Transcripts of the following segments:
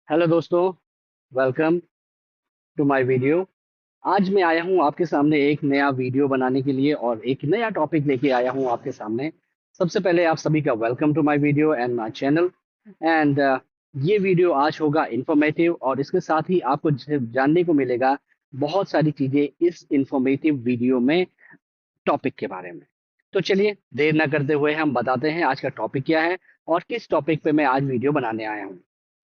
Hello दोस्तों, welcome to my video. आज मैं आया हूँ आपके सामने एक नया वीडियो बनाने के लिए और एक नया टॉपिक लेके आया हूँ आपके सामने। सबसे पहले आप सभी का welcome to my video and my channel. And ये वीडियो आज होगा इंफॉर्मेटिव और इसके साथ ही आपको जानने को मिलेगा बहुत सारी चीज़ें इस इंफॉर्मेटिव वीडियो में टॉपिक के बारे में। तो चलिए देर ना करते हुए हम बताते हैं आज का टॉपिक क्या है और किस टॉपिक पे मैं आज वीडियो बनाने आया हूँ।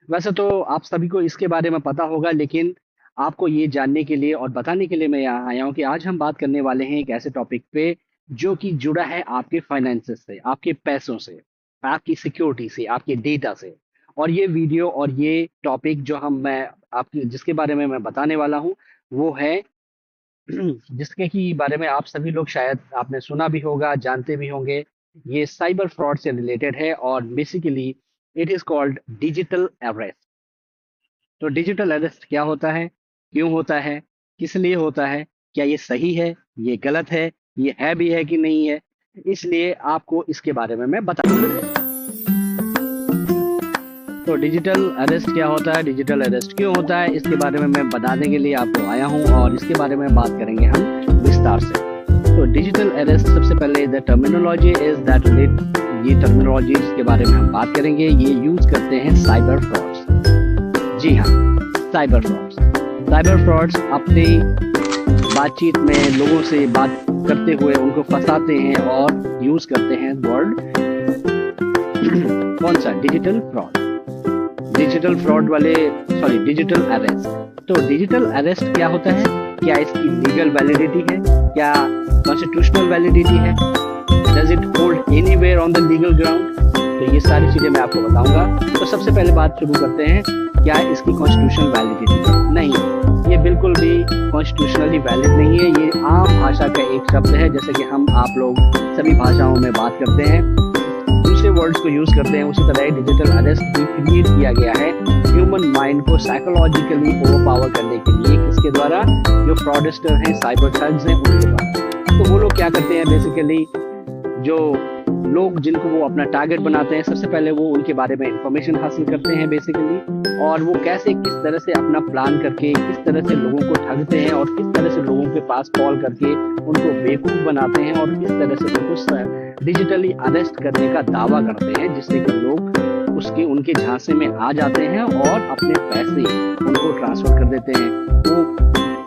वैसे तो आप सभी को इसके बारे में पता होगा, लेकिन आपको ये जानने के लिए और बताने के लिए मैं यहाँ आया हूँ कि आज हम बात करने वाले हैं एक ऐसे टॉपिक पे जो कि जुड़ा है आपके फाइनेंसेस से, आपके पैसों से, आपकी सिक्योरिटी से, आपके डेटा से। और ये वीडियो और ये टॉपिक जो हम मैं आपकी जिसके बारे में मैं बताने वाला हूँ वो है जिसके की बारे में आप सभी लोग शायद आपने सुना भी होगा, जानते भी होंगे। ये साइबर फ्रॉड से रिलेटेड है और basically it is called digital arrest. तो डिजिटल अरेस्ट क्या होता है, क्यों होता है, किस लिए होता है, क्या ये सही है, ये गलत है, ये है भी है कि नहीं है, इसलिए आपको इसके बारे में मैं बता। तो डिजिटल अरेस्ट क्या होता है, डिजिटल अरेस्ट क्यों होता है, इसके बारे में मैं बताने के लिए आपको आया हूं और इसके बारे में बात करेंगे हम विस्तार से। तो डिजिटल अरेस्ट सबसे पहले द टर्मिनोलॉजी इज दैट ये टर्मिनोलॉजी जिसके बारे में हम बात करेंगे ये यूज करते हैं साइबर फ्रॉड्स। जी हाँ, साइबर फ्रॉड्स। साइबर फ्रॉड्स अपनी बातचीत में लोगों से बात करते हुए उनको फंसाते हैं और यूज करते हैं वर्ड कौन सा, डिजिटल फ्रॉड। डिजिटल फ्रॉड वाले सॉरी डिजिटल अरेस्ट। तो डिजिटल अरेस्ट क्या होता है, क्या इसकी लीगल वैलिडिटी है, क्या कॉन्स्टिट्यूशनल वैलिडिटी है, does it hold anywhere on the legal ground. तो ये सारी चीजें मैं आपको बताऊंगा। तो सबसे पहले बात शुरू करते हैं, क्या इसकी कॉन्स्टिट्यूशनल वैलिडिटी है? नहीं, ये बिल्कुल भी कॉन्स्टिट्यूशनली वैलिड नहीं है। ये आम भाषा का एक शब्द है, जैसे कि हम आप लोग सभी भाषाओं में बात करते हैं, दूसरे वर्ड्स को यूज करते हैं, उसी तरह डिजिटल अरेस्ट भी क्रिएट किया गया है ह्यूमन माइंड को साइकोलॉजिकली ओवरपावर करने के लिए। किसके द्वारा? जो फ्रॉडस्टर हैं, साइबर ठग्स हैं, उनके द्वारा। तो वो लोग क्या करते हैं, बेसिकली जो लोग जिनको वो अपना टारगेट बनाते हैं, सबसे पहले वो उनके बारे में इंफॉर्मेशन हासिल करते हैं बेसिकली, और वो कैसे किस तरह से अपना प्लान करके किस तरह से लोगों को ठगते हैं और किस तरह से लोगों के पास कॉल करके उनको बेवकूफ बनाते हैं और किस तरह से उनको डिजिटली अरेस्ट करने का दावा करते हैं, जिससे कि लोग उनके झांसे में आ जाते हैं और अपने पैसे उनको ट्रांसफर कर देते हैं। वो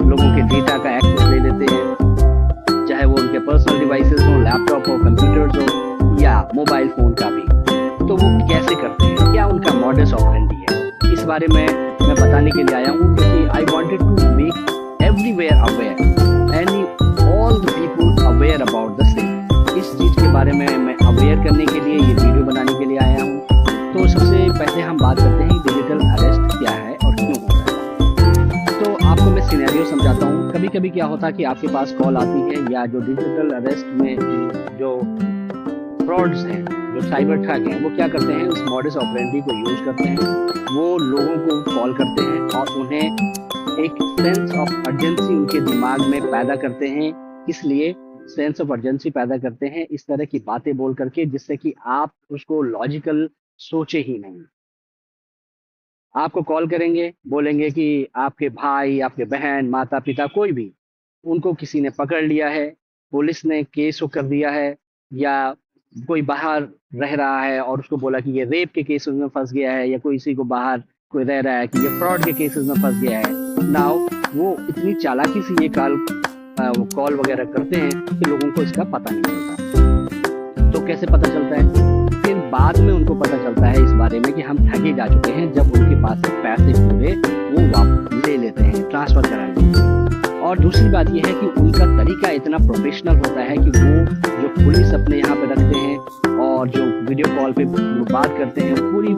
लोगों के डेटा का एक्सेस ले लेते हैं, चाहे वो उनके पर्सनल डिवाइसेस हो, लैपटॉप हो, कंप्यूटर्स हो या मोबाइल फोन का भी। तो वो कैसे करते हैं, क्या उनका मॉडस ऑपरेंडी है, इस बारे में मैं बताने के लिए आया हूँ, क्योंकि I wanted to make everywhere aware and all the people aware about the same. इस चीज के बारे में मैं अवेयर करने के लिए ये वीडियो बनाने के लिए आया हूँ। तो सबसे पहले हम बात करते हैं डिजिटल अरेस्ट क्या है और क्यों होता है। तो आपको मैं सिनेरियो समझाता हूँ। कभी कभी क्या होता है कि आपके पास कॉल आती है, या जो डिजिटल अरेस्ट में जो फ्रॉड्स हैं, जो साइबर ठग हैं, वो क्या करते हैं, उस मॉडस ऑपरेंडी को यूज करते हैं। वो लोगों को कॉल करते हैं और उन्हें एक सेंस ऑफ अर्जेंसी उनके दिमाग में पैदा करते हैं। इसलिए सेंस ऑफ अर्जेंसी पैदा करते हैं इस तरह की बातें बोल करके, जिससे कि आप उसको लॉजिकल सोचे ही नहीं। आपको कॉल करेंगे, बोलेंगे कि आपके भाई, आपके बहन, माता पिता, कोई भी, उनको किसी ने पकड़ लिया है, पुलिस ने केस कर दिया है, या कोई बाहर रह रहा है और उसको बोला कि ये रेप के केसेस में फंस गया है, या कोई इसी को बाहर कोई रह रहा है कि ये फ्रॉड के केसेस में फंस गया है। नाउ वो इतनी चालाकी से ये कॉल वगैरह करते हैं कि लोगों को इसका पता नहीं चलता। तो कैसे पता चलता है? फिर बाद में उनको पता चलता है इस बारे में कि हम ठगे जा चुके हैं, जब उनके पास से पैसे पूरे वो वापस ले लेते हैं, ट्रांसफर करा लेते हैं। और दूसरी बात यह है कि उनका तरीका इतना प्रोफेशनल होता है कि वो जो पुलिस अपने यहाँ पे रखते हैं और जो वीडियो कॉल पे बात करते हैं, पूरी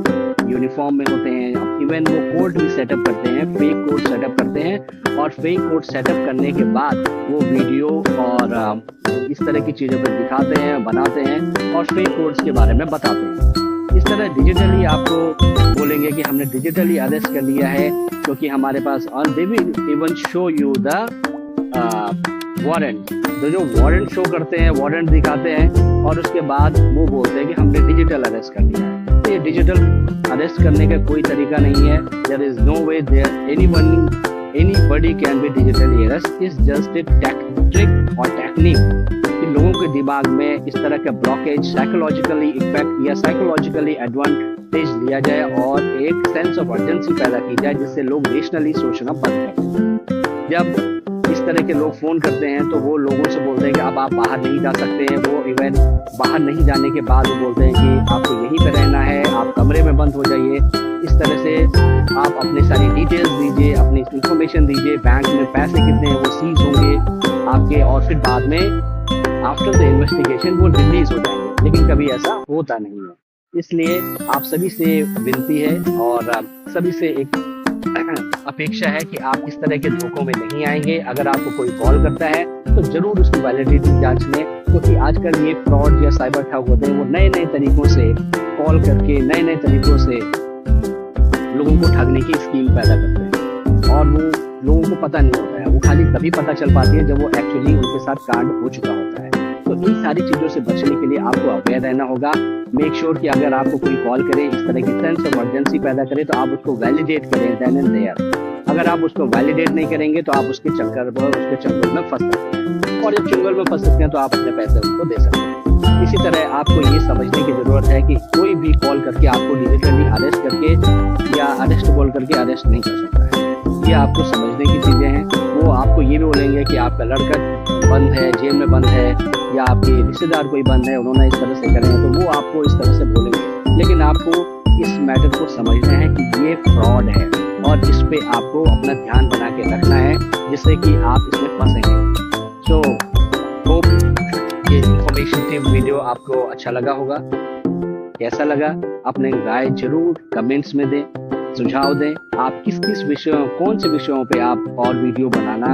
यूनिफॉर्म में होते हैं। इवन वो कोड भी सेटअप करते हैं, फेक कोड सेटअप करते हैं, और फेक कोड सेटअप करने के बाद वो वीडियो और इस तरह की चीज़ों पर दिखाते हैं, बनाते हैं और फेक कोड्स के बारे में बताते हैं। इस तरह डिजिटली आपको बोलेंगे कि हमने डिजिटली अरेस्ट कर लिया है, क्योंकि हमारे पास और they will even show you the warrant. तो जो वारंट शो करते हैं, वारंट दिखाते हैं और उसके बाद वो बोलते हैं कि हमने डिजिटल अरेस्ट कर लिया है। इसलिए डिजिटल अरेस्ट करने का कोई तरीका नहीं है. There is no way there anybody can be digitally arrest. Is just a trick और टेक्निक कि लोगों के दिमाग में इस तरह का ब्लॉकेज, साइकोलॉजिकली इफेक्ट या साइकोलॉजिकली एडवांटेज लिया जाए और एक सेंस ऑफ अर्जेंसी पैदा की जाए जिससे लोग रेशनली सोचना बंद करें. जब इस तरह के लोग फोन करते हैं तो वो लोगों से बोलते हैं कि अब आप बाहर नहीं जा सकते हैं. वो इवन बाहर नहीं जाने के बाद वो बोलते हैं कि आपको यहीं पे रहना है, आप कमरे में बंद हो जाइए. इस तरह से आप अपनी सारी डिटेल्स दीजिए, अपनी इंफॉर्मेशन दीजिए, बैंक में पैसे कितने हैं वो सीज होंगे आपके, और फिर बाद में आफ्टर द इन्वेस्टिगेशन वो रिलीज हो जाएंगे. लेकिन कभी ऐसा होता नहीं है. इसलिए आप सभी से विनती है और सभी से एक अपेक्षा है कि आप इस तरह के धोखों में नहीं आएंगे. अगर आपको कोई कॉल करता है तो जरूर उसकी वैलिडिटी जांच लें, क्योंकि आजकल ये फ्रॉड या साइबर ठग होते हैं वो नए नए तरीकों से कॉल करके नए नए तरीकों से लोगों को ठगने की स्कीम पैदा करते हैं और वो लोगों को पता नहीं होता है. वो खाली तभी पता चल पाती है जब वो एक्चुअली उनके साथ कांड हो चुका होता है. तो इन सारी चीजों से बचने के लिए आपको अवेयर रहना होगा. मेक श्योर कि अगर आपको कोई कॉल करे, इस तरह की सेंस ऑफ अर्जेंसी पैदा करे, तो आप उसको वैलिडेट करें देन एंड देयर. अगर आप उसको वैलिडेट नहीं करेंगे तो आप उसके चक्कर पर, उसके चंगुल में फंस सकते हैं, और जब चंगुल में फंस सकते हैं तो आप अपने पैसे उसको दे सकते हैं. इसी तरह आपको ये समझने की जरूरत है कि कोई भी कॉल करके आपको डिजिटली अरेस्ट करके या अरेस्ट कॉल करके अरेस्ट नहीं कर सकता है. ये आपको समझने की चीजें हैं. वो आपको ये भी बोलेंगे कि आपका लड़का बंद है, जेल में बंद है, या आपके रिश्तेदार कोई बंद है, उन्होंने इस तरह से करे हैं, तो वो आपको इस तरह से बोलेंगे. लेकिन आपको इस मैटर को समझना है कि ये फ्रॉड है और इस पे आपको अपना ध्यान बना के रखना है जिससे कि आप इसमें फंसेंगे. सो होप ये इंफॉर्मेटिव वीडियो आपको अच्छा लगा होगा. कैसा लगा अपने राय जरूर कमेंट्स में दें, सुझाव दें. आप किस किस विषयों, कौन से विषयों पे आप और वीडियो बनाना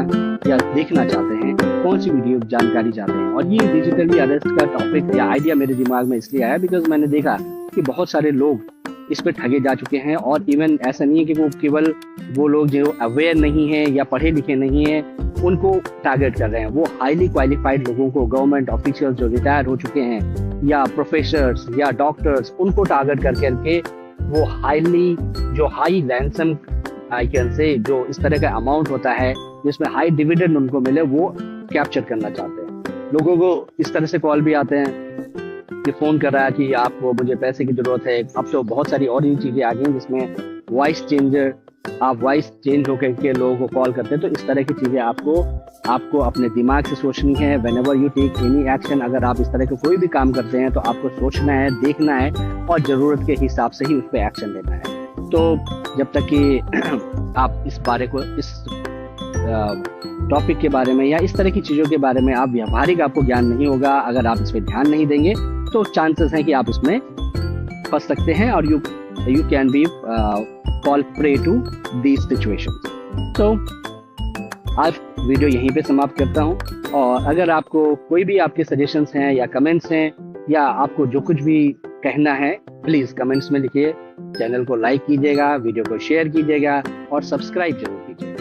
या देखना चाहते हैं, कौन सी वीडियो जानकारी चाहते हैं. और ये डिजिटली अरेस्ट का टॉपिक या आइडिया मेरे दिमाग में इसलिए आया बिकॉज मैंने देखा कि बहुत सारे लोग इस पे ठगे जा चुके हैं. और इवन ऐसा नहीं है कि वो केवल वो लोग जो अवेयर नहीं है या पढ़े लिखे नहीं है उनको टारगेट कर रहे हैं. वो हाईली क्वालिफाइड लोगों को, गवर्नमेंट ऑफिशियल्स जो रिटायर हो चुके हैं या प्रोफेसर्स या डॉक्टर्स, उनको टारगेट करके वो high ransom I can say, जो इस तरह का अमाउंट होता है जिसमें हाई डिविडेंड उनको मिले, वो कैप्चर करना चाहते हैं. लोगों को इस तरह से कॉल भी आते हैं कि फोन कर रहा है कि आपको, मुझे पैसे की जरूरत है. अब तो बहुत सारी और ही चीजें आ गई जिसमें वॉइस चेंजर, आप वॉइस चेंज होकर के लोगों को कॉल करते हैं. तो इस तरह की चीजें आपको अपने दिमाग से सोचनी है. Whenever you take any action, अगर आप इस तरह के कोई भी काम करते हैं तो आपको सोचना है, देखना है और जरूरत के हिसाब से ही उस पर एक्शन लेना है. तो जब तक कि आप इस बारे को, इस टॉपिक के बारे में या इस तरह की चीजों के बारे में आप व्यावहारिक आपको ज्ञान नहीं होगा, अगर आप इस पर ध्यान नहीं देंगे तो चांसेस हैं कि आप इसमें फंस सकते हैं और you can be fall prey to these situations. तो आज वीडियो यहीं पे समाप्त करता हूं. और अगर आपको कोई भी आपके सजेशंस हैं या कमेंट्स हैं या आपको जो कुछ भी कहना है, प्लीज कमेंट्स में लिखिए. चैनल को लाइक कीजिएगा, वीडियो को शेयर कीजिएगा और सब्सक्राइब जरूर कीजिएगा.